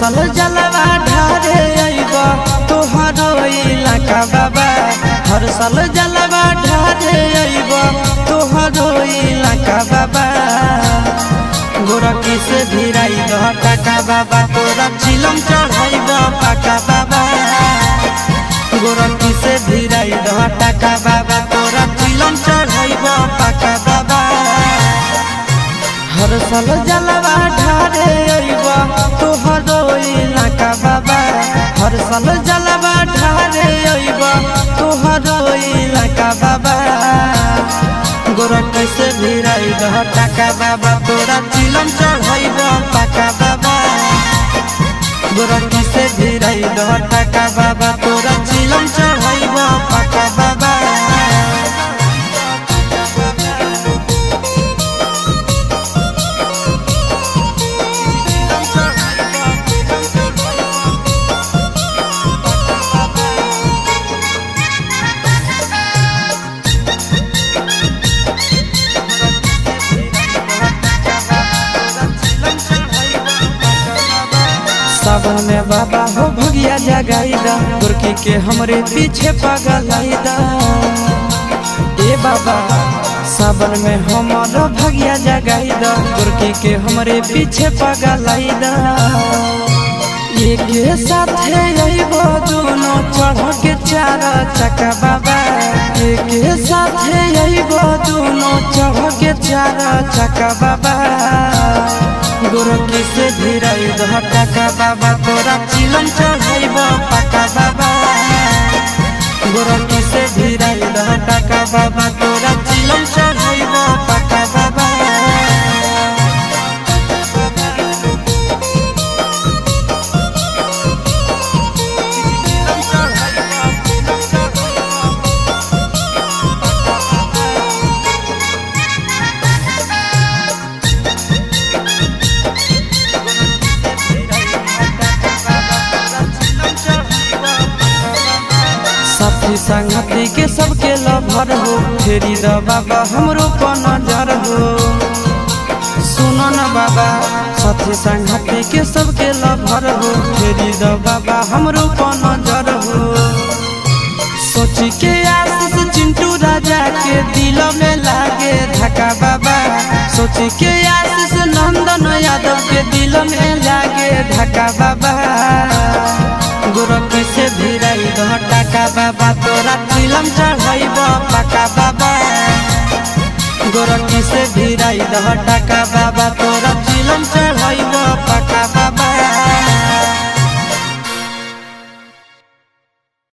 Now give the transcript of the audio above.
साल जलवा ढारे आइबा तोहरो इलाका बाबा। हर साल जलवा ढारे आइबा तोहरो इलाका बाबा। गोरखी से भिराई दह टाका बाबा तोरा चिलम चढ़ाइबा पाका बाबा। गोरखी से भिराई दह टाका बाबा तोरा चिलम चढ़ाइबा पाका बाबा। हर साल जलवा ढारे आइबा तोहरो इलाका बाबा। हर साल जलवा ढारे आइबा तोहरो इलाका बाबा। गोरखी से भिराई दह टाका बाबा तोरा चिलम चढ़ाइबा पाका बाबा। गोरखी से भिराई दह टाका बाबा तोरा चिलम चढ़ाइबा पाका बाबा। सावन में बाबा हो भगिया जगाईदा गोरखी के हमरे पीछे पगलाईदा। ए बाबा सावन में हमारा भगिया जगाईदा गोरखी के हमरे पीछे पगलाईदा। एक साथ आइबो दोनों चढ़ के चार चक्का बाबा। एक साथ आइबो दोनों चढ़ के चार चक्का बाबा। गोरखी से भिराई दह टाका बाबा तोरा चिलम चढ़ाइबा पाका बाबा। गोरखी से भिराई दह टाका बाबा तोरा चिलम चढ़ाइबा पाका बाबा। साथी संगति के सबके लभर हो फेरी द बाबा हमरो पर नजर हो। सुनो न बाबा साथी संगति के सबके लभर हो फेरी द बाबा हमरो पर नजर हो। सोची के आशीष चिंटू राजा के दिल में लागे धक्का बाबा। सोची के आशीष नंदन यादव के दिल में लागे धक्का बाबा। गोरखी से भिराई दह टाका बाबा तोरा चिलम चढ़ाइबा पाका बाबा। गोरखी से भिराई दह टाका बाबा तोरा